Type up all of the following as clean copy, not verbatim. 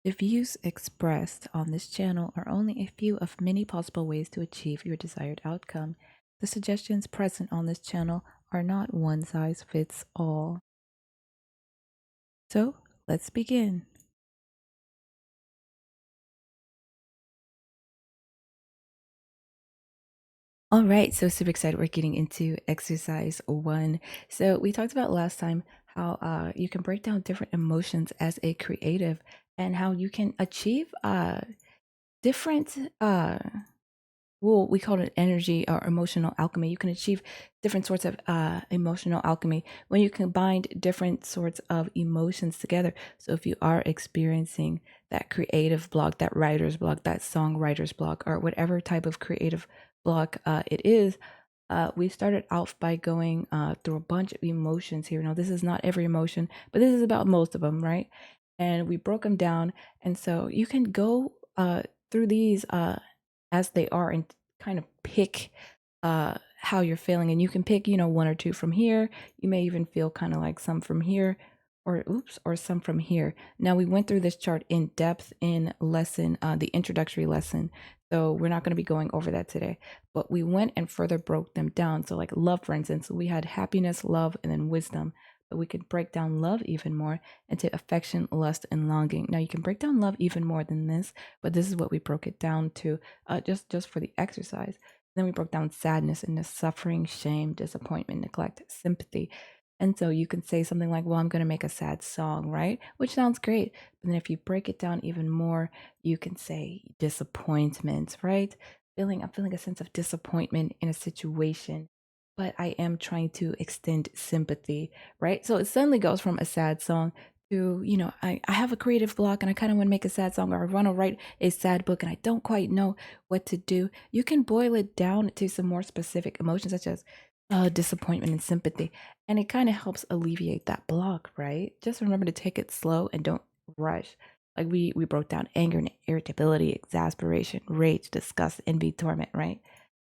The views expressed on this channel are only a few of many possible ways to achieve your desired outcome. The suggestions present on this channel are not one size fits all. So, let's begin. All right, so super excited. We're getting into exercise one. So, we talked about last time how you can break down different emotions as a creative and how you can achieve different well, we call it energy or emotional alchemy. You can achieve different sorts of emotional alchemy when you combine different sorts of emotions together. So if you are experiencing that creative block, that writer's block, that songwriter's block, or whatever type of creative block it is, we started off by going through a bunch of emotions here. Now, this is not every emotion, but this is about most of them, right? And we broke them down. And so you can go through these as they are and kind of pick how you're feeling. And you can pick, one or two from here. You may even feel kind of like some from here or some from here. Now, we went through this chart in depth in lesson, the introductory lesson. So we're not going to be going over that today, but we went and further broke them down. So like love, for instance, we had happiness, love, and then wisdom. But we could break down love even more into affection, lust, and longing. Now you can break down love even more than this, but this is what we broke it down to, just for the exercise. Then we broke down sadness into suffering, shame, disappointment, neglect, sympathy. And so you can say something like, well, I'm going to make a sad song, right? Which sounds great. But then if you break it down even more, you can say disappointment, right? I'm feeling a sense of disappointment in a situation, but I am trying to extend sympathy, right? So it suddenly goes from a sad song to, I have a creative block and I kind of want to make a sad song, or I want to write a sad book and I don't quite know what to do. You can boil it down to some more specific emotions, such as disappointment and sympathy. And it kind of helps alleviate that block, right? Just remember to take it slow and don't rush. Like we broke down anger and irritability, exasperation, rage, disgust, envy, torment, right?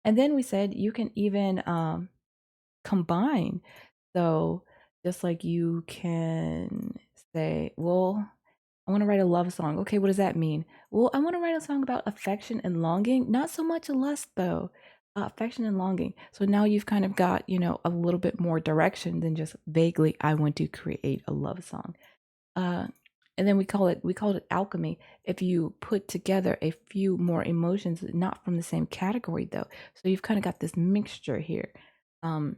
And then we said you can even combine. So just like you can say, well, I want to write a love song. Okay, what does that mean? Well, I want to write a song about affection and longing, not so much lust though. Affection and longing. So now you've kind of got, a little bit more direction than just vaguely, I want to create a love song. Uh, and then we called it alchemy. If you put together a few more emotions, not from the same category though. So you've kind of got this mixture here. Um,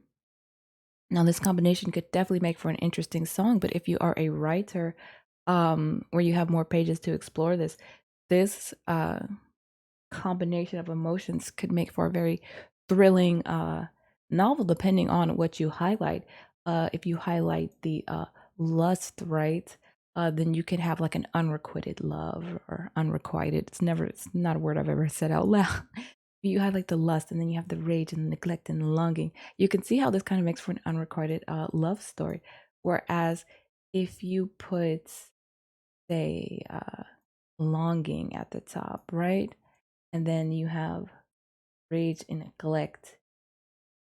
Now this combination could definitely make for an interesting song, but if you are a writer, where you have more pages to explore this combination of emotions could make for a very thrilling novel, depending on what you highlight. If you highlight the lust, right, then you can have like an unrequited love or unrequited. It's not a word I've ever said out loud. You have like the lust, and then you have the rage and the neglect and the longing. You can see how this kind of makes for an unrequited love story. Whereas if you put, say, longing at the top, right? And then you have rage and neglect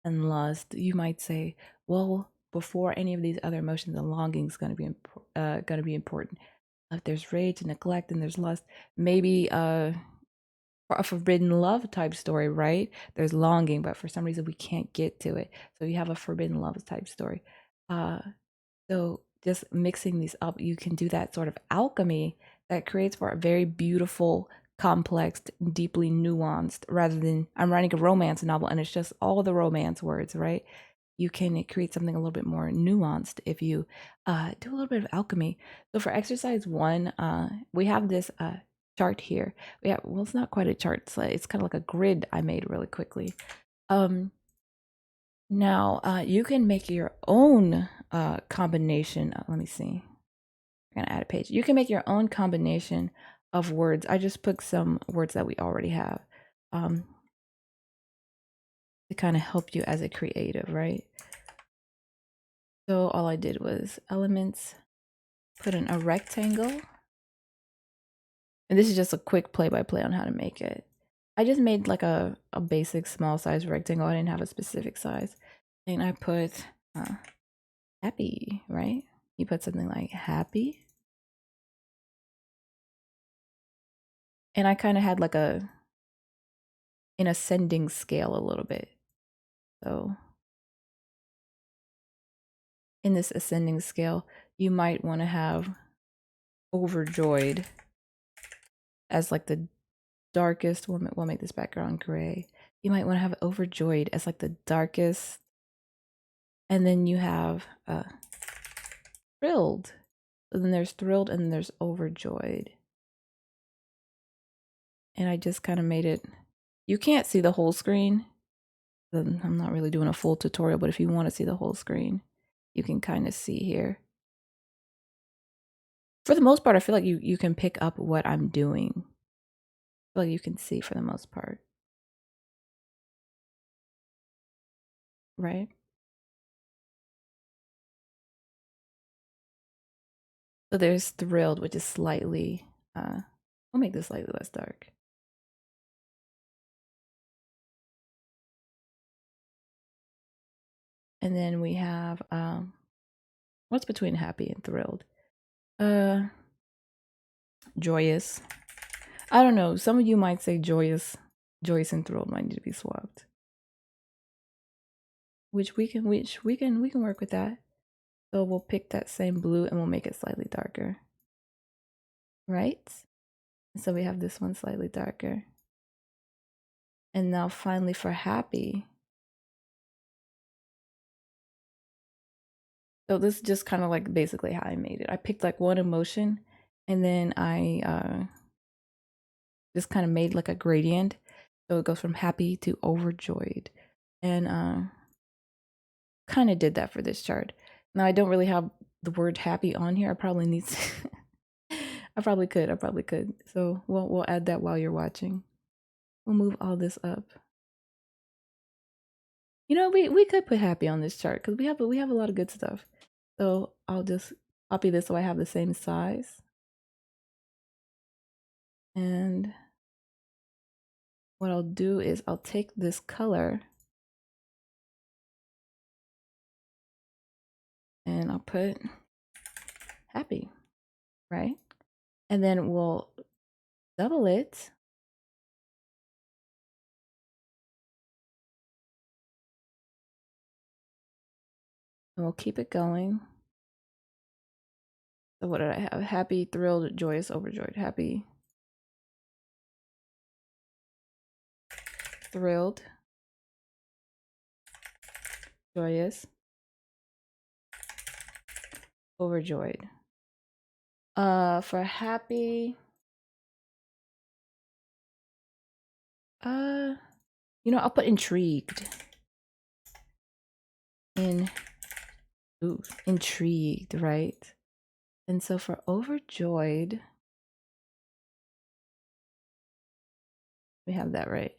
and lust, you might say, well, before any of these other emotions, the longing is going to be important. If there's rage and neglect and there's lust, maybe a forbidden love type story, right? There's longing, but for some reason we can't get to it. So you have a forbidden love type story. Uh, so just mixing these up, you can do that sort of alchemy that creates for a very beautiful, complex, deeply nuanced, rather than I'm writing a romance novel and it's just all the romance words, right? You can create something a little bit more nuanced if you do a little bit of alchemy. So for exercise one, we have this chart here. Well, it's not quite a chart. It's kind of like a grid I made really quickly. Um, Now, you can make your own combination. Let me see. I'm gonna add a page. You can make your own combination of words. I just put some words that we already have um, to kind of help you as a creative, right? So all I did was elements, put in a rectangle, and this is just a quick play-by-play on how to make it. I just made like a basic small size rectangle. I didn't have a specific size, and I put happy, right? You put something like happy. And I kind of had like an ascending scale a little bit. So in this ascending scale, you might want to have overjoyed as like the darkest. We'll make this background gray. You might want to have overjoyed as like the darkest, and then you have thrilled. So then there's thrilled and then there's overjoyed. And I just kind of made it. You can't see the whole screen. I'm not really doing a full tutorial, but if you want to see the whole screen, you can kind of see here. For the most part, I feel like you can pick up what I'm doing. I feel like you can see for the most part. Right? So there's thrilled, which is slightly, I'll make this slightly less dark. And then we have, what's between happy and thrilled? Joyous. I don't know. Some of you might say joyous. Joyous and thrilled might need to be swapped. Which we can work with that. So we'll pick that same blue and we'll make it slightly darker. Right? So we have this one slightly darker. And now finally for happy. So this is just kind of like basically how I made it. I picked like one emotion and then I just kind of made like a gradient. So it goes from happy to overjoyed. And kind of did that for this chart. Now I don't really have the word happy on here. I probably need to I probably could. So we'll add that while you're watching. We'll move all this up. You know, we could put happy on this chart because we have a lot of good stuff. So I'll just copy this so I have the same size. And what I'll do is I'll take this color and I'll put happy, right? And then we'll double it. And we'll keep it going. So what did I have? Happy, thrilled, joyous, overjoyed. Happy, thrilled, joyous, overjoyed. For happy, you know, I'll put intrigued. Intrigued, right? And so for overjoyed, we have that right.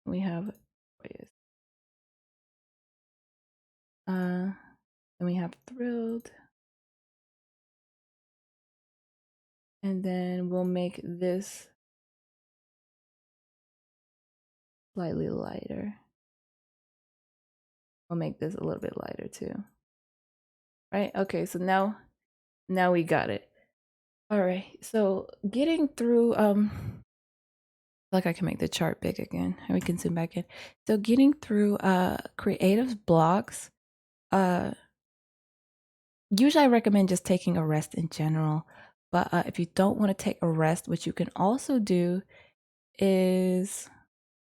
We have joyous. And we have thrilled. And then we'll make this slightly lighter. We'll make this a little bit lighter too. Right? Okay, so now we got it. All right. So getting through like I can make the chart big again and we can zoom back in. So getting through creative blocks, usually I recommend just taking a rest in general. But if you don't want to take a rest, what you can also do is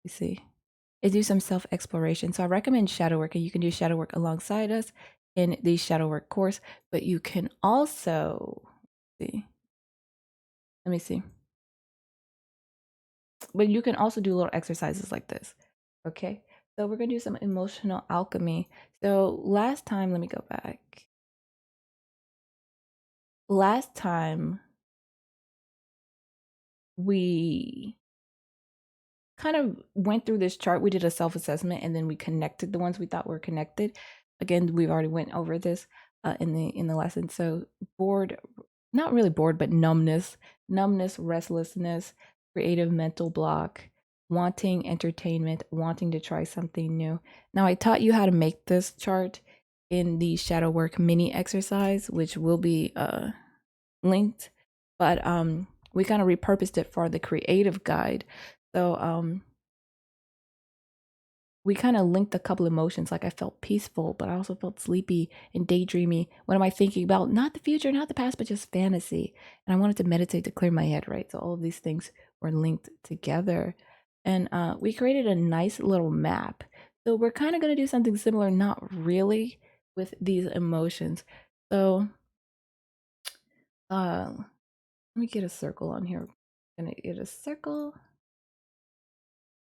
do some self-exploration. So I recommend shadow work, and you can do shadow work alongside us in the shadow work course, but you can also see. Let me see. But you can also do little exercises like this. Okay. So we're gonna do some emotional alchemy. So last time, let me go back. Last time we kind of went through this chart. We did a self-assessment and then we connected the ones we thought were connected. Again, we've already went over this in the lesson. So bored, not really bored, but numbness, restlessness, creative mental block, wanting entertainment, wanting to try something new. Now I taught you how to make this chart in the shadow work mini exercise, which will be linked. But we kind of repurposed it for the creative guide. So we kind of linked a couple emotions. Like I felt peaceful, but I also felt sleepy and daydreamy. What am I thinking about? Not the future, not the past, but just fantasy. And I wanted to meditate to clear my head, right? So all of these things were linked together. And we created a nice little map. So we're kind of going to do something similar, not really, with these emotions. So let me get a circle on here. I'm going to get a circle.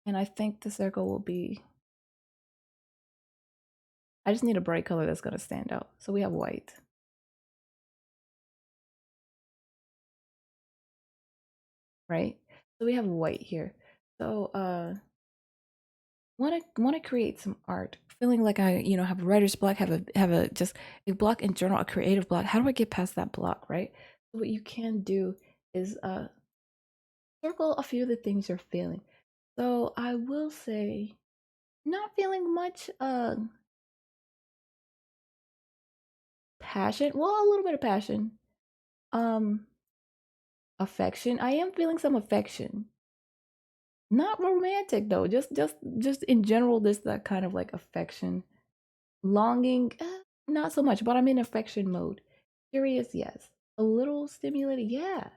And I think the circle will be, I just need a bright color that's going to stand out. So we have white. Right? So we have white here. So want to create some art. Feeling like I, have a writer's block, have a just a block in general, a creative block. How do I get past that block, right? So what you can do is circle a few of the things you're feeling. So I will say not feeling much passion. Well, a little bit of passion. Um Affection. I am feeling some affection. Not romantic though. Just in general, this that kind of like affection. Longing, not so much, but I'm in affection mode. Curious, yes. A little stimulated, yeah.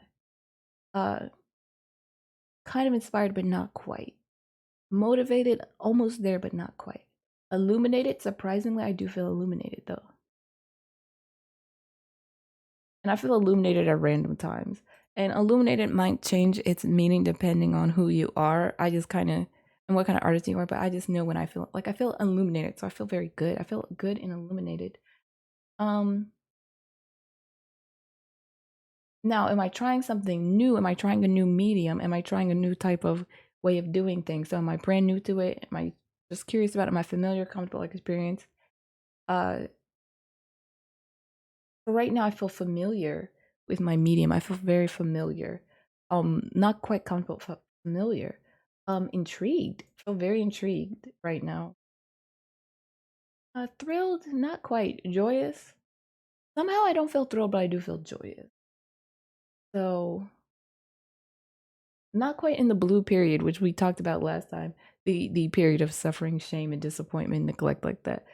Uh Kind of inspired, but not quite. Motivated, almost there, but not quite. Illuminated, surprisingly, I do feel illuminated though. And I feel illuminated at random times. And illuminated might change its meaning depending on who you are. I just kind of, and what kind of artist you are, but I just know when I feel illuminated. So I feel very good. I feel good and illuminated. Um, Now, am I trying something new? Am I trying a new medium? Am I trying a new type of way of doing things? So am I brand new to it? Am I just curious about it? Am I familiar, comfortable experience? Uh, so right now I feel familiar with my medium. I feel very familiar. Not quite comfortable, familiar. Intrigued. I feel very intrigued right now. Thrilled, not quite. Joyous. Somehow I don't feel thrilled, but I do feel joyous. So not quite in the blue period, which we talked about last time. The period of suffering, shame, and disappointment, neglect, like that.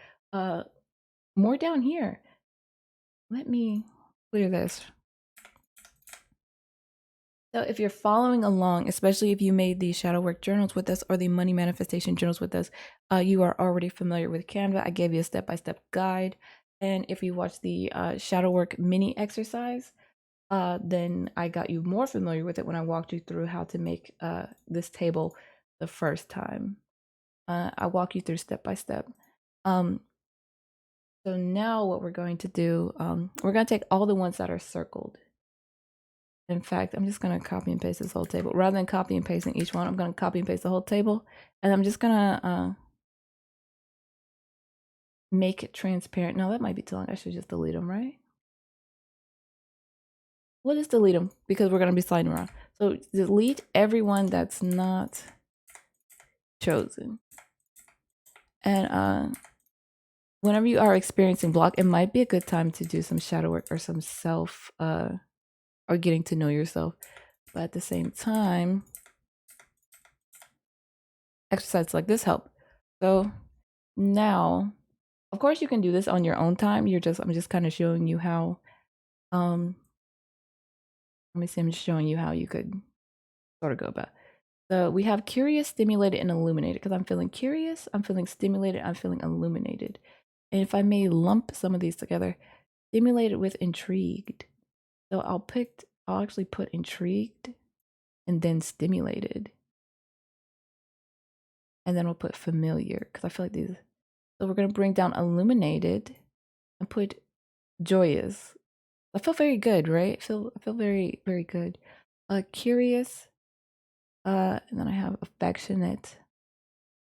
More down here. Let me clear this. So if you're following along, especially if you made the shadow work journals with us or the money manifestation journals with us, you are already familiar with Canva. I gave you a step-by-step guide. And if you watch the shadow work mini exercise, then I got you more familiar with it when I walked you through how to make this table the first time. I walk you through step by step. So now what we're going to do, we're going to take all the ones that are circled. In fact, I'm just going to copy and paste this whole table. Rather than copy and pasting each one, I'm going to copy and paste the whole table. And I'm just going to make it transparent. No, that might be too long. I should just delete them, right? We'll just delete them because we're going to be sliding around. So delete everyone that's not chosen. And whenever you are experiencing block, it might be a good time to do some shadow work or some self or getting to know yourself. But at the same time, exercises like this help. So now, of course, you can do this on your own time. I'm just kind of showing you how. Let me see. I'm just showing you how you could sort of go about. So we have curious, stimulated, and illuminated. Because I'm feeling curious, I'm feeling stimulated, I'm feeling illuminated. And if I may lump some of these together, stimulated with intrigued. So I'll actually put intrigued and then stimulated. And then we'll put familiar because I feel like these. So we're going to bring down illuminated and put joyous. I feel very good, right? I feel very, very good. Curious. And then I have affectionate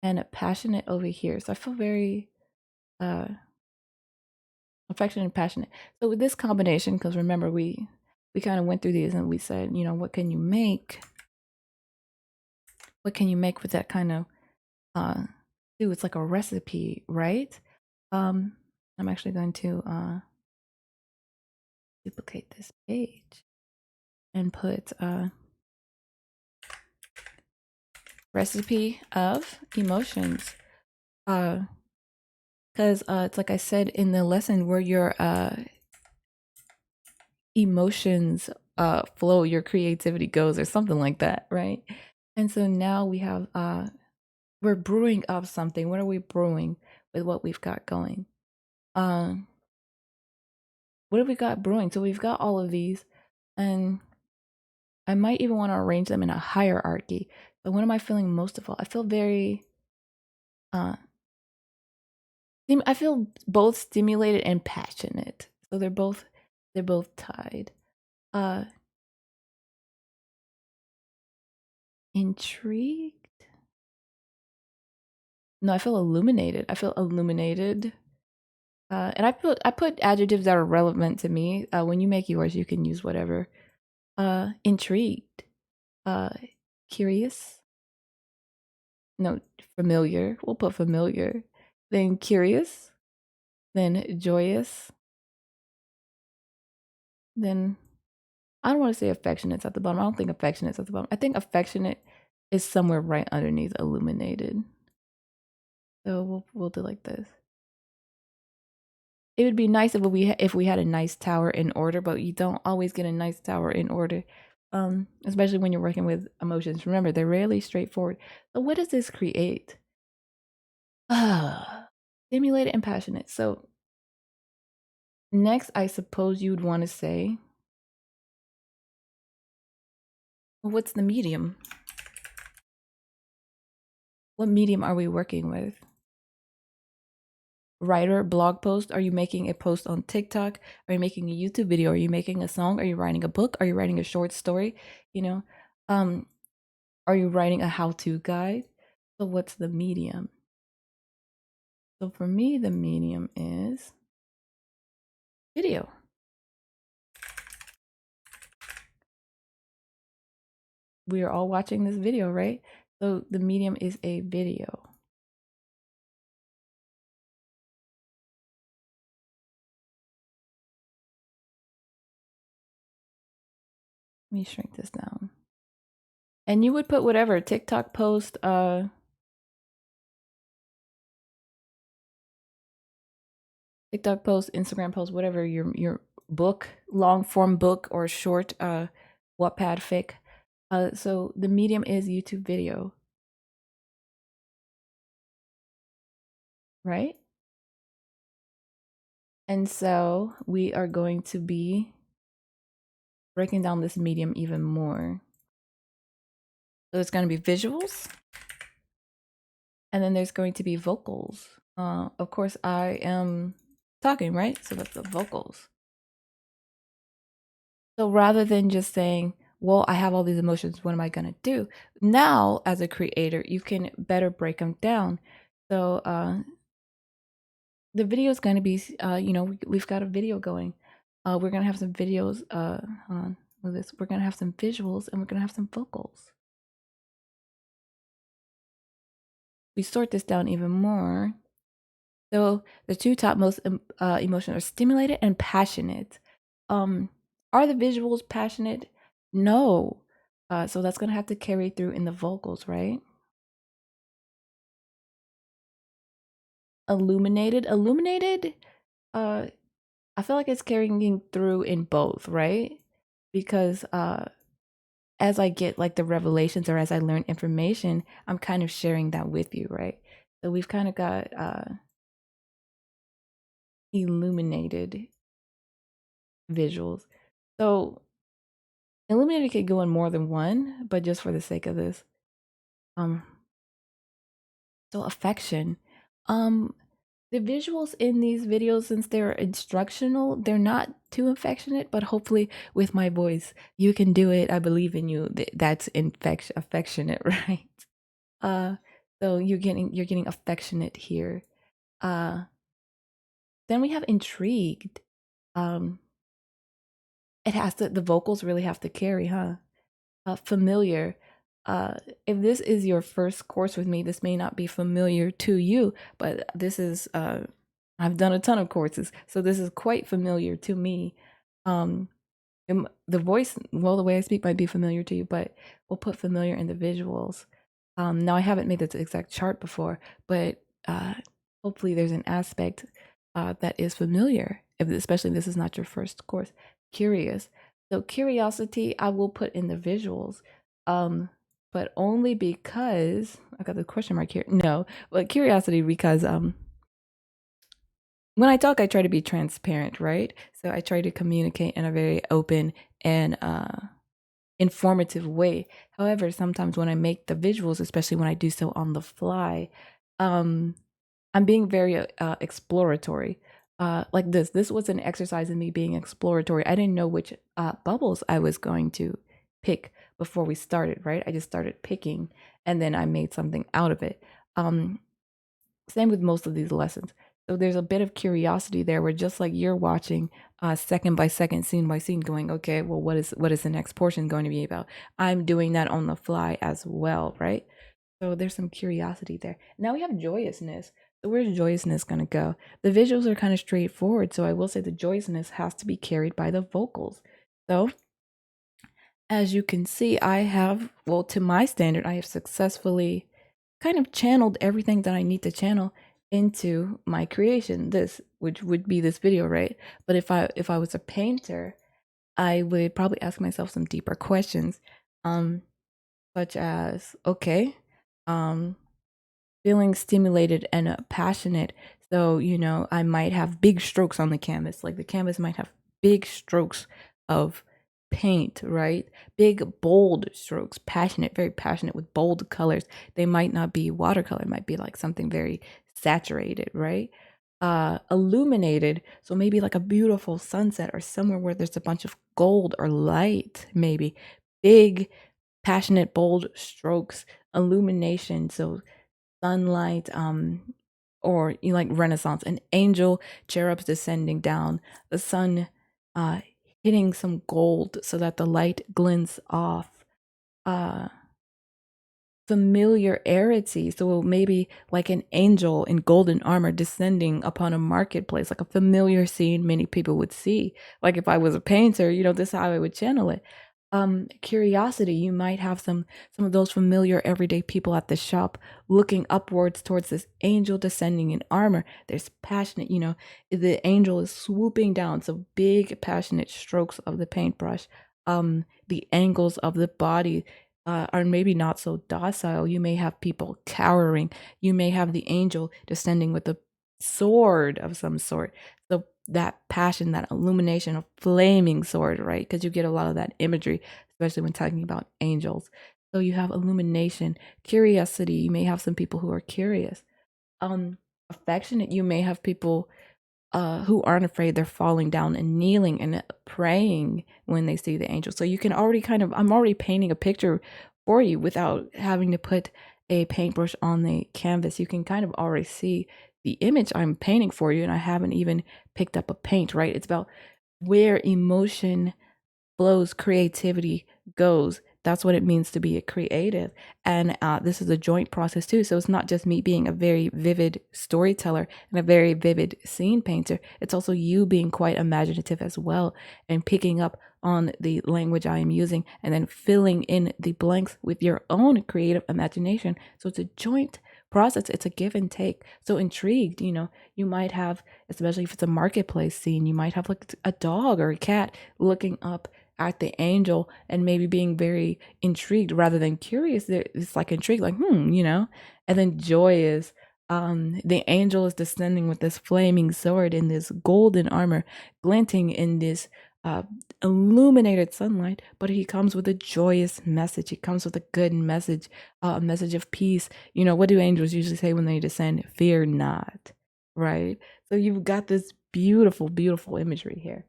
and passionate over here. So I feel very affectionate and passionate. So with this combination, because remember we kind of went through these and we said, what can you make? What can you make with that kind of it's like a recipe, right? I'm actually going to duplicate this page. and put recipe of emotions. Because it's like I said in the lesson, where your emotions flow, your creativity goes, or something like that, right? And so now we have we're brewing up something. What are we brewing with what we've got going? Um, what have we got brewing? So we've got all of these, and I might even want to arrange them in a hierarchy. But what am I feeling most of all? I feel very uh I feel both stimulated and passionate. So they're both tied. Uh Intrigued? No, I feel illuminated. I feel illuminated. And I put adjectives that are relevant to me. When you make yours, you can use whatever. Intrigued. Uh Curious. No, familiar. We'll put familiar. Then curious. Then joyous. Then I don't want to say affectionate's at the bottom. I don't think affectionate's at the bottom. I think affectionate is somewhere right underneath illuminated. So we'll do like this. It would be nice if we had a nice tower in order, but you don't always get a nice tower in order. Especially when you're working with emotions. Remember, they're rarely straightforward. So what does this create? Stimulated and passionate. So next, I suppose you would want to say, well, what's the medium? What medium are we working with? Writer, blog post? Are you making a post on TikTok? Are you making a YouTube video? Are you making a song? Are you writing a book? Are you writing a short story? You know, um, are you writing a how-to guide? So what's the medium? So for me, the medium is video. We are all watching this video, right? So the medium is a video. Let me shrink this down. And you would put whatever TikTok post, Instagram post, whatever your book, long form book or short Wattpad fic. So the medium is YouTube video, right? And so we are going to be breaking down this medium even more. So it's going to be visuals, and then there's going to be vocals. Of course, I am talking, right? So that's the vocals. So rather than just saying, well, I have all these emotions, what am I going to do? Now, as a creator, you can better break them down. So the video is going to be, we've got a video going. We're going to have some videos. Hold on, with this. We're going to have some visuals and we're going to have some vocals. We sort this down even more. So the two top most emotions are stimulated and passionate. Are the visuals passionate? No. So that's gonna have to carry through in the vocals, right? Illuminated. Uh, I feel like it's carrying through in both, right? Because as I get like the revelations or as I learn information, I'm kind of sharing that with you, right? So we've kind of got illuminated visuals. So illuminated could go in more than one, but just for the sake of this, um, so affection. Um, the visuals in these videos, since they're instructional, they're not too affectionate, but hopefully with my voice, you can do it. I believe in you. That's affectionate, right? Uh, so you're getting affectionate here. Uh, then we have intrigued. Um, the vocals really have to carry, huh? Familiar. Uh, if this is your first course with me, this may not be familiar to you, but this is, I've done a ton of courses, so this is quite familiar to me. Um, The voice, well, the way I speak might be familiar to you, but we'll put familiar in the visuals. Now I haven't made this exact chart before, but hopefully there's an aspect that is familiar, especially if this is not your first course. Curious. So curiosity, I will put in the visuals, um, but only because I got the question mark here. No, but curiosity because when I talk, I try to be transparent, right? So I try to communicate in a very open and informative way. However, sometimes when I make the visuals, especially when I do so on the fly, um, I'm being very exploratory. Like this was an exercise in me being exploratory. I didn't know which bubbles I was going to pick before we started, right? I just started picking and then I made something out of it. Um, Same with most of these lessons. So there's a bit of curiosity there where just like you're watching second by second, scene by scene, going, okay, well, what is the next portion going to be about? I'm doing that on the fly as well, right? So there's some curiosity there. Now we have joyousness. So where's joyousness gonna go? The visuals are kind of straightforward, so I will say the joyousness has to be carried by the vocals. So as you can see, I have, well, to my standard, I have successfully kind of channeled everything that I need to channel into my creation, this, which would be this video, right? But if I was a painter, I would probably ask myself some deeper questions, um, such as, okay, um, feeling stimulated and passionate. So, I might have big strokes on the canvas. Like the canvas might have big strokes of paint, right? Big, bold strokes, passionate, very passionate with bold colors. They might not be watercolor, it might be like something very saturated, right? Illuminated. So maybe like a beautiful sunset or somewhere where there's a bunch of gold or light, maybe. Big, passionate, bold strokes, illumination. So sunlight, or like Renaissance, an angel, cherubs descending down, the sun uh, hitting some gold so that the light glints off. Uh, Familiarity. So maybe like an angel in golden armor descending upon a marketplace, like a familiar scene many people would see. Like if I was a painter, this is how I would channel it. Curiosity, you might have some of those familiar everyday people at the shop looking upwards towards this angel descending in armor. There's passionate, the angel is swooping down, so big passionate strokes of the paintbrush. The angles of the body are maybe not so docile. You may have people cowering. You may have the angel descending with a sword of some sort. So that passion, that illumination, of flaming sword, right? Because you get a lot of that imagery, especially when talking about angels. So you have illumination, curiosity. You may have some people who are curious. Affectionate. You may have people who aren't afraid. They're falling down and kneeling and praying when they see the angel. So you can already I'm already painting a picture for you without having to put a paintbrush on the canvas. You can kind of already see the image I'm painting for you, and I haven't even picked up a paint, right? It's about where emotion flows, creativity goes. That's what it means to be a creative. And this is a joint process too. So it's not just me being a very vivid storyteller and a very vivid scene painter. It's also you being quite imaginative as well and picking up on the language I am using and then filling in the blanks with your own creative imagination. So it's a joint process. It's a give and take. So intrigued, you might have, especially if it's a marketplace scene, you might have like a dog or a cat looking up at the angel and maybe being very intrigued rather than curious. It's like intrigued, like, and then joy is the angel is descending with this flaming sword in this golden armor, glinting in this uh, illuminated sunlight, but he comes with a joyous message. He comes with a good message, a message of peace. What do angels usually say when they descend? Fear not, right? So you've got this beautiful, beautiful imagery here.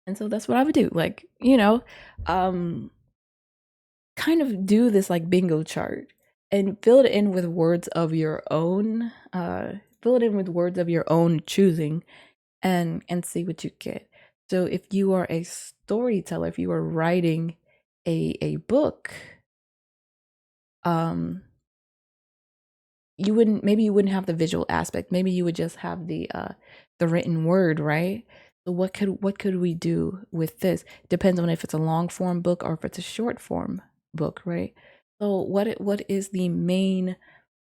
And so that's what I would do. Like, um, kind of do this like bingo chart and fill it in with words of your own, fill it in with words of your own choosing and see what you get. So if you are a storyteller, if you are writing a book, um, you wouldn't have the visual aspect. Maybe you would just have the written word, right? So what could we do with this? Depends on if it's a long form book or if it's a short form book, right? So what is the main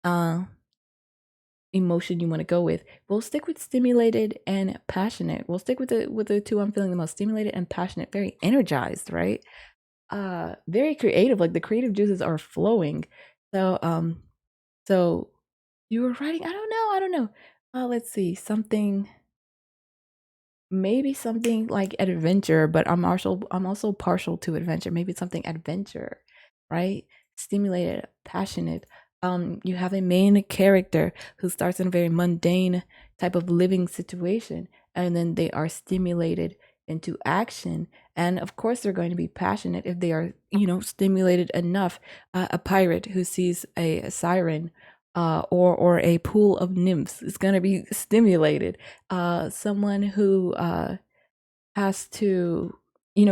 uh emotion you want to go with? We'll stick with stimulated and passionate. We'll stick with the two I'm feeling the most: stimulated and passionate, very energized, right? Very creative, like the creative juices are flowing. So you were writing, I don't know. Let's see, something, maybe something like adventure, but I'm also partial to adventure. Maybe something adventure, right? Stimulated, passionate. You have a main character who starts in a very mundane type of living situation, and then they are stimulated into action. And of course, they're going to be passionate if they are, stimulated enough. A pirate who sees a siren, or a pool of nymphs is going to be stimulated. Someone who has to,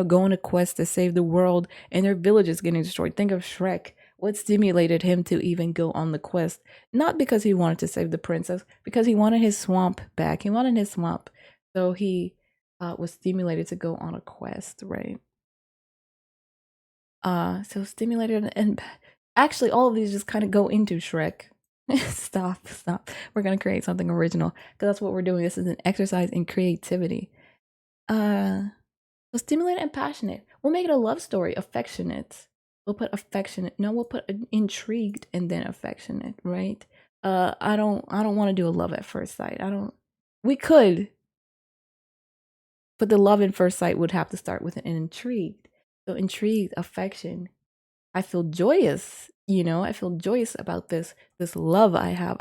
go on a quest to save the world and their village is getting destroyed. Think of Shrek. What stimulated him to even go on the quest? Not because he wanted to save the princess, because he wanted his swamp back. He wanted his swamp. So he was stimulated to go on a quest, right? So stimulated, and actually all of these just kind of go into Shrek. Stop. We're gonna create something original because that's what we're doing. This is an exercise in creativity. Uh so stimulated and passionate. We'll make it a love story. Affectionate. We'll put affectionate. No, we'll put intrigued and then affectionate, right? I don't want to do a love at first sight. I don't We could, but the love at first sight would have to start with an intrigued. So intrigued, affection. I feel joyous, I feel joyous about this love I have.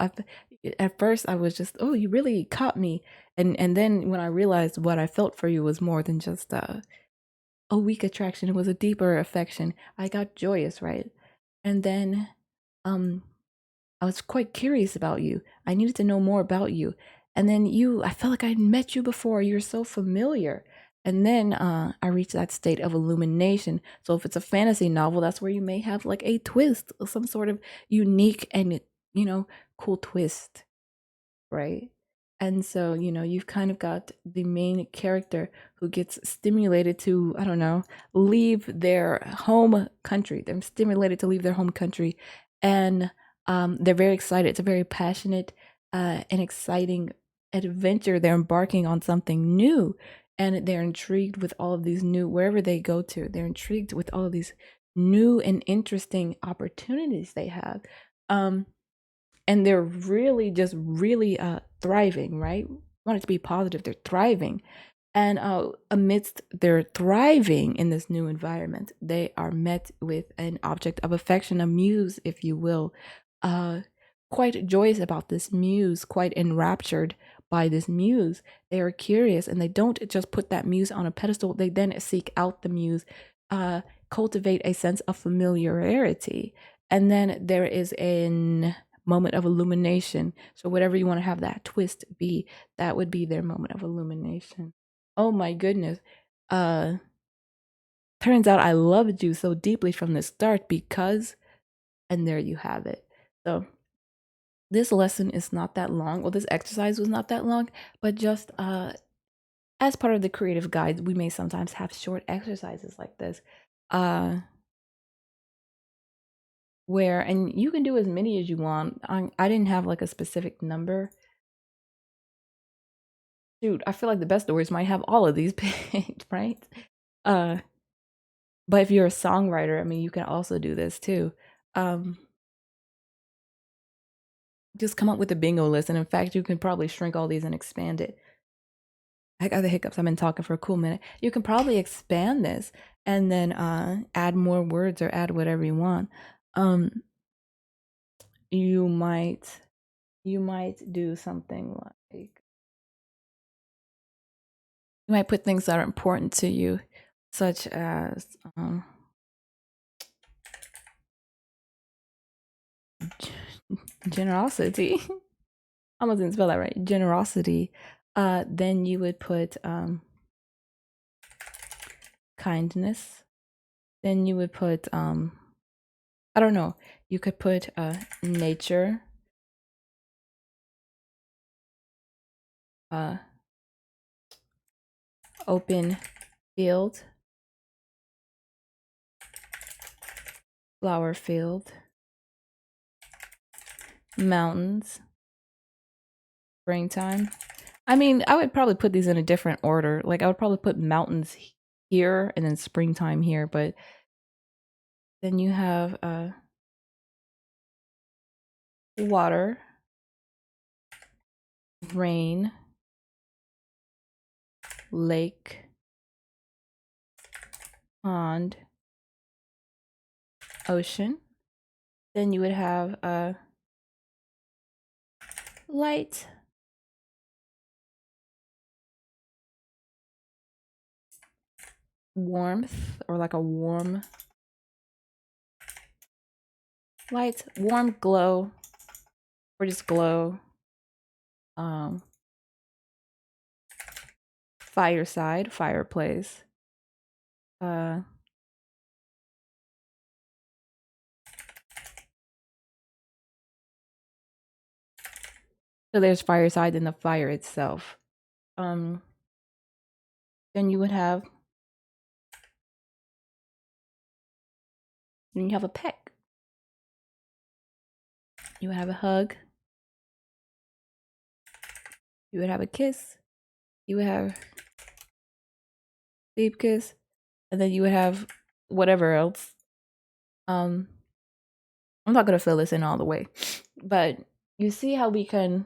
At first I was just, oh, you really caught me. And then when I realized what I felt for you was more than just a weak attraction, it was a deeper affection. I got joyous, right? And then um I was quite curious about you. I needed to know more about you. And then I felt like I'd met you before. You're so familiar. And then I reached that state of illumination. So if it's a fantasy novel, that's where you may have like a twist, some sort of unique and, cool twist, right? And so, you've kind of got the main character who gets stimulated to, I don't know, leave their home country. They're stimulated to leave their home country. And they're very excited. It's a very passionate and exciting adventure. They're embarking on something new. And they're intrigued with all of these new, wherever they go to, they're intrigued with all of these new and interesting opportunities they have. Um, and they're really just really thriving, right? Want it to be positive, they're thriving. And amidst their thriving in this new environment, they are met with an object of affection, a muse, if you will. uh Quite joyous about this muse, quite enraptured by this muse. They are curious, and they don't just put that muse on a pedestal, they then seek out the muse, uh cultivate a sense of familiarity. And then there is an moment of illumination. So whatever you want to have that twist be, that would be their moment of illumination. Oh my goodness. Uh Turns out I loved you so deeply from the start because, and there you have it. So this lesson is not that long. Well, this exercise was not that long, but just as part of the creative guides, we may sometimes have short exercises like this. Uh where, and you can do as many as you want. I didn't have like a specific number. Dude, I feel like the best stories might have all of these picked, right? Uh, but if you're a songwriter, I mean, you can also do this too. Um, just come up with a bingo list, and in fact, you can probably shrink all these and expand it. I got the hiccups. I've been talking for a cool minute. You can probably expand this and then add more words or add whatever you want. Um, you might you might do something like, you might put things that are important to you, such as generosity. I almost didn't spell that right. Generosity. Then you would put kindness. Then you would put I don't know. You could put nature. Uh open field, flower field, mountains, springtime. I mean, I would probably put these in a different order. Like I would probably put mountains here and then springtime here, but then you have water, rain, lake, pond, ocean. Then you would have light, warmth, or like a warm light, warm glow, or just glow. Fireside, fireplace. So there's fireside and the fire itself. Then you would have then you have a peck. You would have a hug. You would have a kiss. You would have deep kiss, and then you would have whatever else. I'm not gonna fill this in all the way, but you see how we can,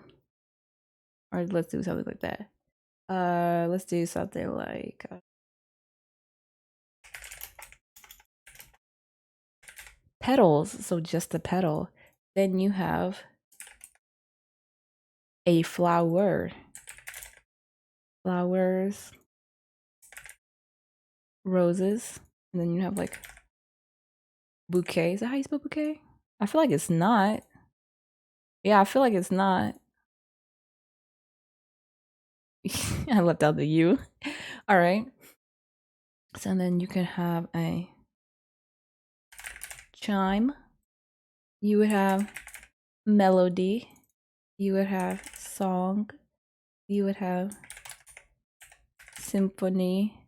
or let's do something like that. Let's do something like petals. So just a petal. Then you have a flower. Flowers, roses, and then you have like bouquet. Is that how you spell bouquet? I feel like it's not. Yeah, I feel like it's not. I left out the U. All right. So then you can have a chime. You would have melody. You would have song. You would have symphony.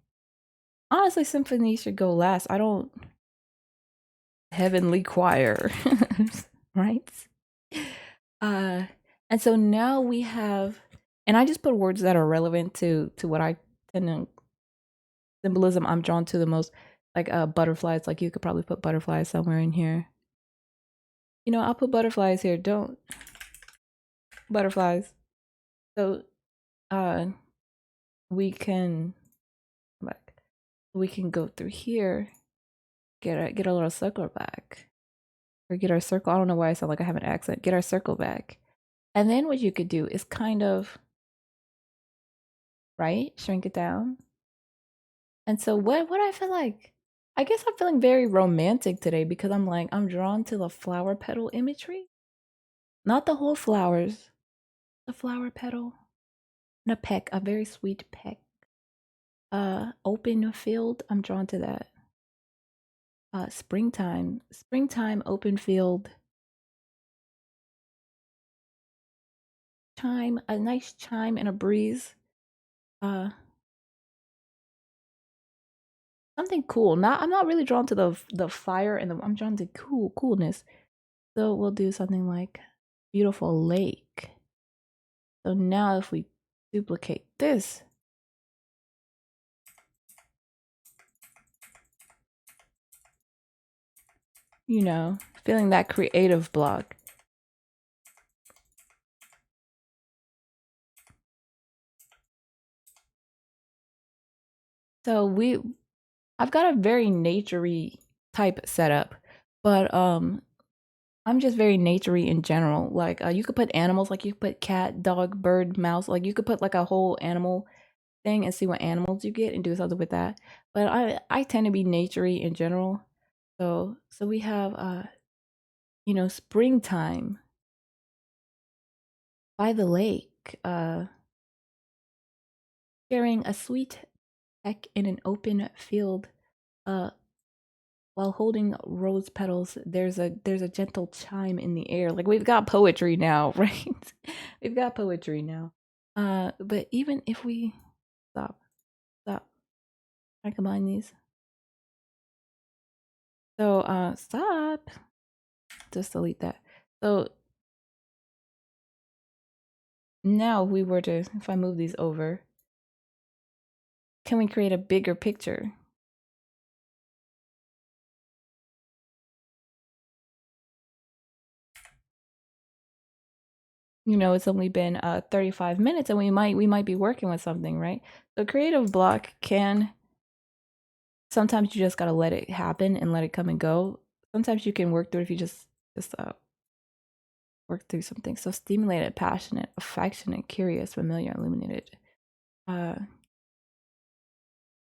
Honestly, symphony should go last. I don't. Heavenly choir, right? And so now we have, and I just put words that are relevant to what I tend to symbolism I'm drawn to the most, like butterflies. Like you could probably put butterflies somewhere in here. You know, I'll put butterflies here. Don't butterflies. So, we can like we can go through here, get a little circle back, or get our circle. I don't know why I sound like I have an accent. Get our circle back, and then what you could do is kind of right shrink it down. And so what I feel like, I guess I'm feeling very romantic today because I'm drawn to the flower petal imagery. Not the whole flowers, the flower petal. And a peck, a very sweet peck. Open field, I'm drawn to that. Springtime, open field. Chime, a nice chime and a breeze. Something cool. I'm not really drawn to the fire and I'm drawn to coolness. So we'll do something like beautiful lake. So now if we duplicate this, you know, feeling that creative block. So I've got a very naturey type setup, but I'm just very naturey in general. Like you could put animals, like you could put cat, dog, bird, mouse, like you could put like a whole animal thing and see what animals you get and do something with that. But I tend to be naturey in general. So we have you know, springtime by the lake, sharing a sweet peck in an open field, uh while holding rose petals. There's a gentle chime in the air. Like we've got poetry now, right? We've got poetry now. But even if we stop I combine these. So stop. Just delete that. So now if I move these over, can we create a bigger picture? You know, it's only been 35 minutes and we might be working with something, right? So creative block can, sometimes you just got to let it happen and let it come and go. Sometimes you can work through it if you just work through something. So stimulated, passionate, affectionate, curious, familiar, illuminated. Uh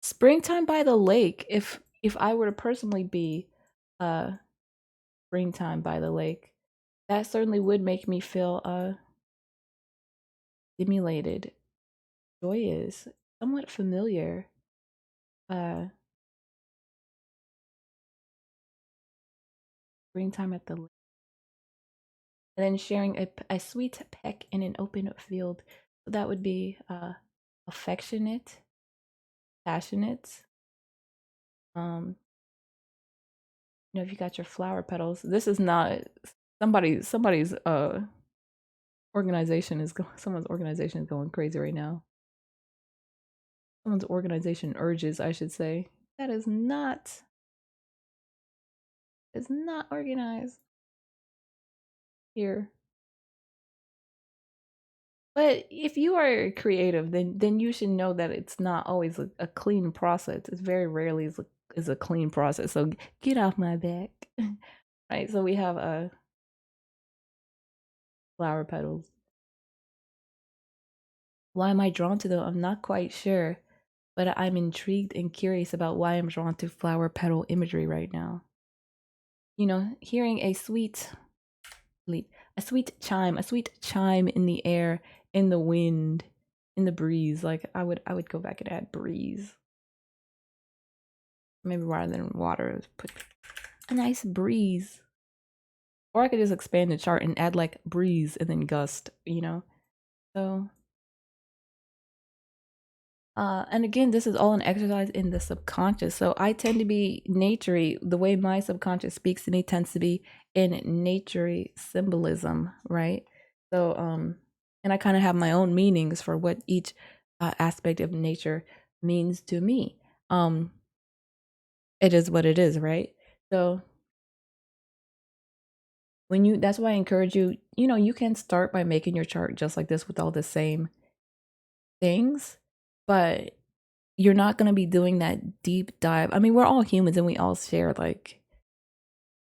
Springtime by the lake. If I were to personally be springtime by the lake, that certainly would make me feel stimulated, joyous, somewhat familiar. Uh Springtime at the lake. And then sharing a sweet peck in an open field. So that would be affectionate, passionate. You know, if you got your flower petals, this is not somebody's organization is going someone's organization is going crazy right now. Someone's organization urges, I should say. That is not organized here. But if you are creative, then you should know that it's not always a clean process. It's very rarely is a clean process. So get off my back. Right? So we have flower petals. Why am I drawn to them? I'm not quite sure, but I'm intrigued and curious about why I'm drawn to flower petal imagery right now. You know, hearing a sweet chime in the air, in the wind, in the breeze. Like I would go back and add breeze. Maybe rather than water, put a nice breeze. Or I could just expand the chart and add like breeze and then gust, you know? So and again, this is all an exercise in the subconscious. So I tend to be naturey. The way my subconscious speaks to me tends to be in naturey symbolism, right? So, and I kind of have my own meanings for what each aspect of nature means to me. It is what it is, right? So that's why I encourage you. You know, you can start by making your chart just like this with all the same things, but you're not going to be doing that deep dive. I mean, we're all humans and we all share, like,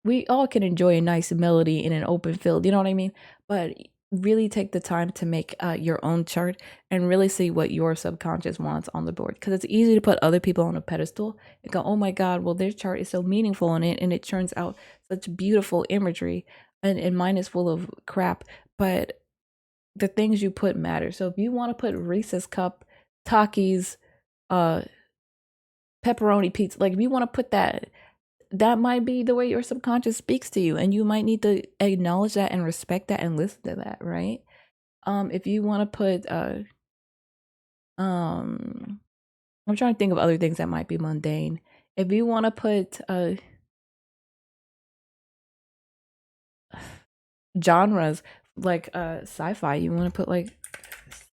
we all can enjoy a nice melody in an open field, you know what I mean? But really take the time to make your own chart and really see what your subconscious wants on the board. Because it's easy to put other people on a pedestal and go, oh my God, well, their chart is so meaningful in it and it turns out such beautiful imagery, and mine is full of crap. But the things you put matter. So if you want to put Reese's cup, Takis, uh, pepperoni pizza, like if you want to put that, that might be the way your subconscious speaks to you, and you might need to acknowledge that and respect that and listen to that, right? If you want to put I'm trying to think of other things that might be mundane. If you want to put genres like sci-fi, you want to put like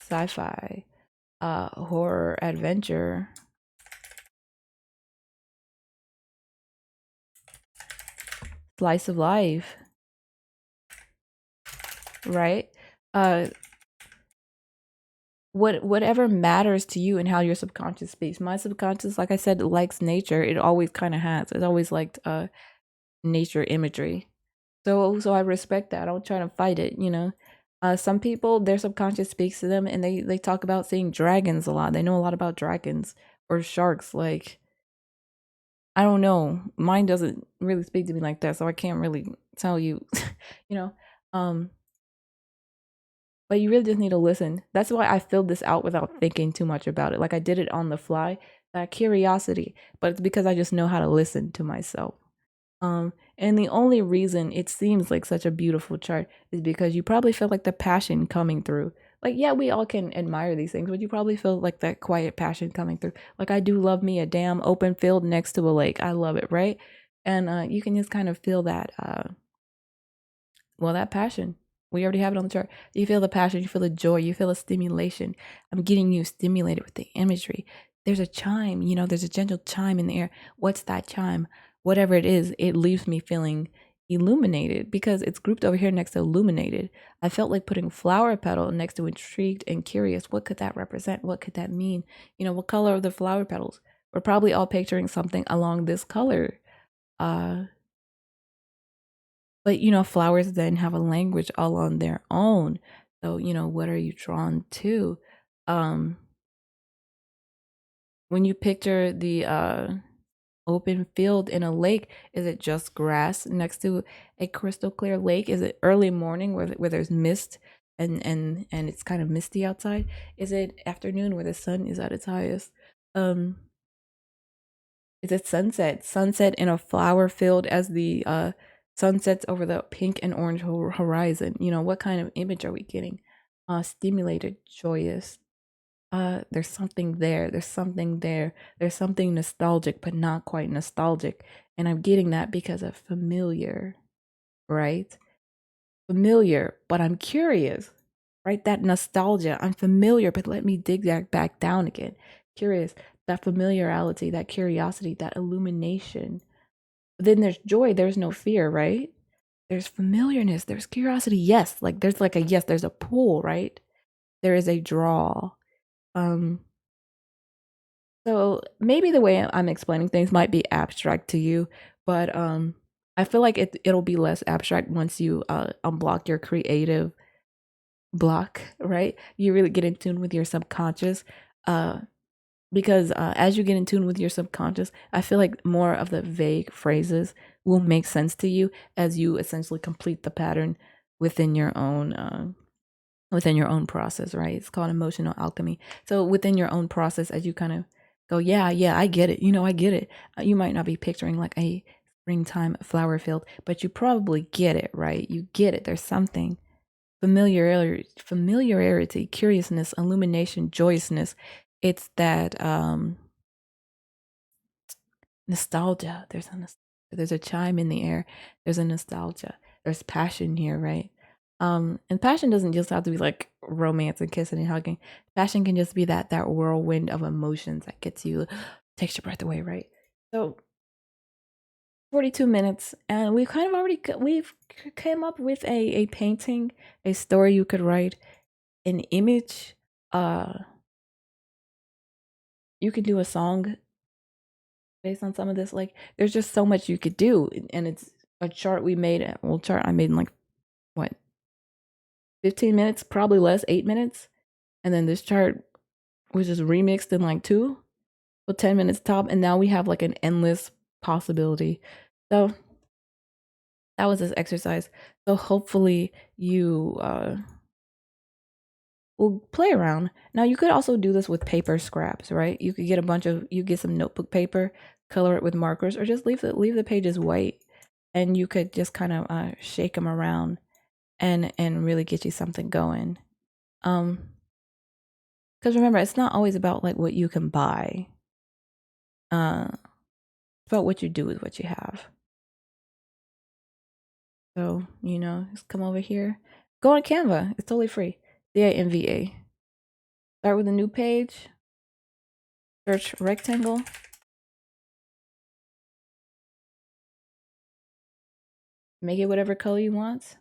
sci-fi, horror, adventure, slice of life, right? uh whatever matters to you and how your subconscious speaks. My subconscious, like I said, likes nature. It always kind of has. It's always liked nature imagery. So I respect that. I don't try to fight it, you know. Some people, their subconscious speaks to them and they talk about seeing dragons a lot. They know a lot about dragons or sharks. Like, I don't know. Mine doesn't really speak to me like that, so I can't really tell you, you know. Um but you really just need to listen. That's why I filled this out without thinking too much about it. Like, I did it on the fly, that curiosity, but it's because I just know how to listen to myself. And the only reason it seems like such a beautiful chart is because you probably feel like the passion coming through Like, yeah, we all can admire these things, but you probably feel like that quiet passion coming through. Like, I do love me a damn open field next to a lake. I love it, right? And you can just kind of feel that well, that passion. We already have it on the chart. You feel the passion, you feel the joy, you feel the stimulation. I'm getting you stimulated with the imagery. There's a chime, there's a gentle chime in the air. What's that chime? Whatever it is, it leaves me feeling illuminated because it's grouped over here next to illuminated. I felt like putting flower petal next to intrigued and curious. What could that represent? What could that mean? What color are the flower petals? We're probably all picturing something along this color. Uh, but flowers then have a language all on their own. So, what are you drawn to? Um, when you picture the open field in a lake, is it just grass next to a crystal clear lake? Is it early morning where there's mist and it's kind of misty outside? Is it afternoon where the sun is at its highest? Um, is it sunset? Sunset in a flower field as the sun sets over the pink and orange horizon. What kind of image are we getting? Stimulated, joyous. There's something there. There's something there. There's something nostalgic, but not quite nostalgic. And I'm getting that because of familiar, right? Familiar, but I'm curious, right? That nostalgia. I'm familiar, but let me dig that back down again. Curious, that familiarity, that curiosity, that illumination. But then there's joy, there's no fear, right? There's familiarness, there's curiosity. Yes, like there's like a yes, there's a pull, right? There is a draw. Um, so maybe the way I'm explaining things might be abstract to you, but I feel like it'll be less abstract once you unblock your creative block, right? You really get in tune with your subconscious. Uh, because as you get in tune with your subconscious, I feel like more of the vague phrases will make sense to you as you essentially complete the pattern within your own process, right? It's called emotional alchemy. So within your own process, as you kind of go, yeah, I get it. I get it. You might not be picturing like a springtime flower field, but you probably get it, right? You get it. There's something familiarity, curiousness, illumination, joyousness. It's that nostalgia. There's a chime in the air. There's a nostalgia. There's passion here, right? And passion doesn't just have to be like romance and kissing and hugging. Passion can just be that whirlwind of emotions that gets you, takes your breath away, right? So 42 minutes, and we've kind of already we've came up with a painting, a story you could write, an image. You could do a song based on some of this. Like, there's just so much you could do, and it's a chart we made. Well, chart I made in like what 15 minutes, probably less, 8 minutes, and then this chart was just remixed in like two, so 10 minutes top, and now we have like an endless possibility. So that was this exercise. So hopefully you will play around. Now you could also do this with paper scraps, right? You could you get some notebook paper, color it with markers, or just leave the pages white, and you could just kind of shake them around and really get you something going. Because remember, it's not always about like what you can buy. It's about what you do with what you have. So just come over here, go on Canva. It's totally free. CANVA. Start with a new page. Search rectangle. Make it whatever color you want.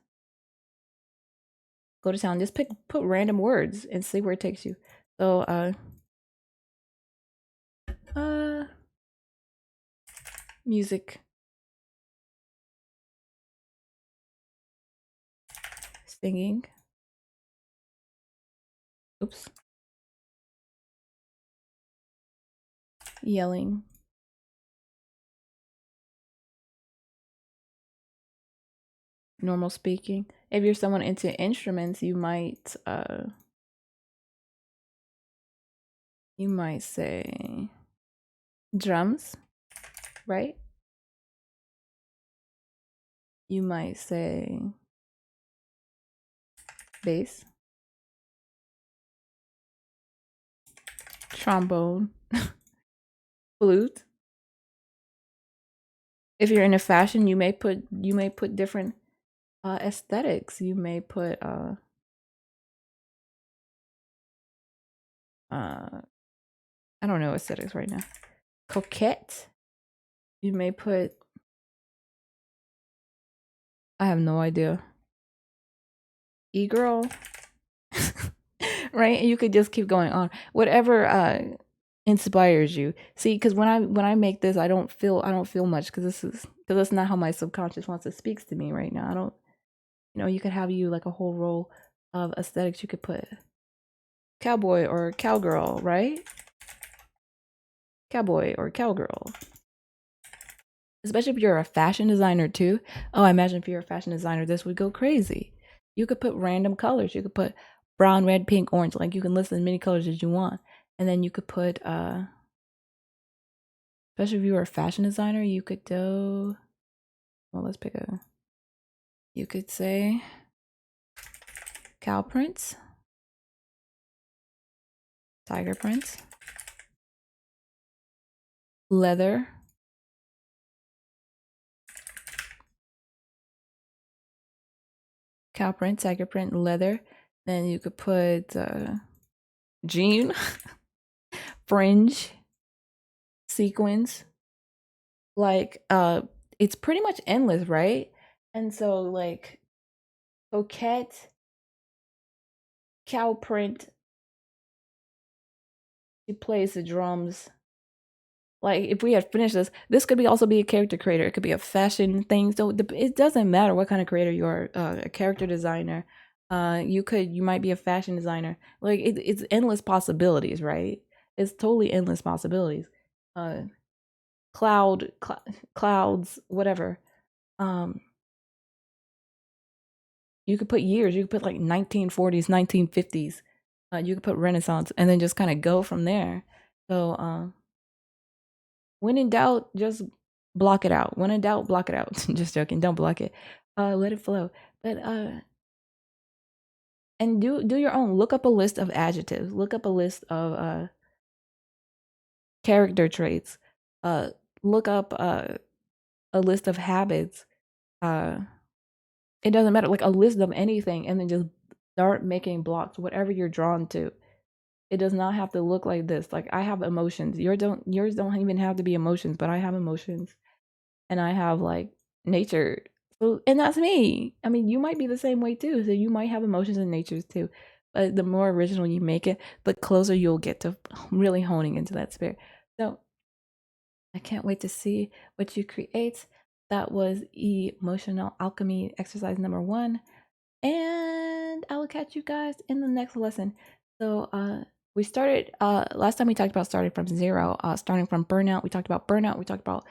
Go to town. Just put random words and see where it takes you. So music, singing. Oops. Yelling. Normal speaking. If you're someone into instruments, you might say drums, right? You might say bass. trombone, flute. If you're into fashion, you may put different aesthetics. You may put I don't know aesthetics right now. Coquette. You may put I have no idea. E-girl. Right? You could just keep going on. Whatever inspires you. See, because when I make this, I don't feel much because that's not how my subconscious wants to speaks to me right now. I don't you could have you like a whole row of aesthetics you could put cowboy or cowgirl, right? Cowboy or cowgirl. Especially if you're a fashion designer too. Oh, I imagine if you're a fashion designer, this would go crazy. You could put random colors. You could put brown, red, pink, orange. Like you can list as many colors as you want. And then you could put especially if you were a fashion designer, you could do well, let's pick a you could say cow prints, tiger prints, leather, cow print, tiger print, leather. Then you could put jean, fringe, sequins. Like it's pretty much endless, right? And so like coquette, cow print, she plays the drums. Like if we had finished this could be also be a character creator. It could be a fashion thing. So it doesn't matter what kind of creator you are. A character designer. You might be a fashion designer. Like it's endless possibilities, right? It's totally endless possibilities. Uh, clouds, whatever. Um, you could put years. You could put like 1940s, 1950s. You could put Renaissance, and then just kind of go from there. So when in doubt, just block it out. When in doubt, block it out. Just joking. Don't block it. Let it flow. But and do your own. Look up a list of adjectives. Look up a list of character traits. Uh, look up a list of habits. Uh, it doesn't matter. Like a list of anything, and then just start making blocks. Whatever you're drawn to. It does not have to look like this. Like I have emotions. Yours don't even have to be emotions, but I have emotions. And I have like nature. So and that's me. I mean, you might be the same way too. So you might have emotions and natures too. But the more original you make it, the closer you'll get to really honing into that spirit. So I can't wait to see what you create. That was emotional alchemy exercise number 1. And I will catch you guys in the next lesson. So we started last time we talked about starting from zero, starting from burnout. We talked about burnout. We talked about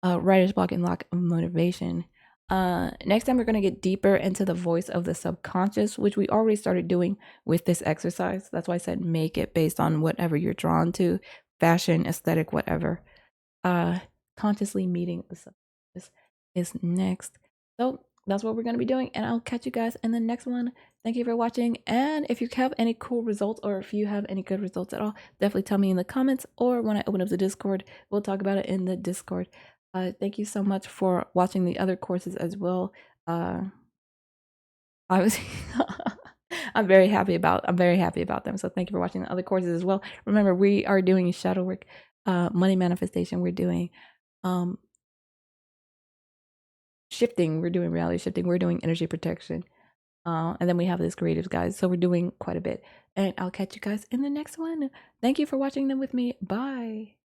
writer's block and lack of motivation. Next time we're going to get deeper into the voice of the subconscious, which we already started doing with this exercise. That's why I said make it based on whatever you're drawn to, fashion, aesthetic, whatever. Consciously meeting the subconscious is next. So that's what we're going to be doing, and I'll catch you guys in the next one. Thank you for watching, and if you have any cool results or if you have any good results at all, definitely tell me in the comments, or when I open up the Discord, we'll talk about it in the Discord. Thank you so much for watching the other courses as well. I was I'm very happy about them, so thank you for watching the other courses as well. Remember, we are doing shadow work, money manifestation, we're doing shifting, we're doing reality shifting, we're doing energy protection. And then we have this creatives guys. So we're doing quite a bit. And I'll catch you guys in the next one. Thank you for watching them with me. Bye.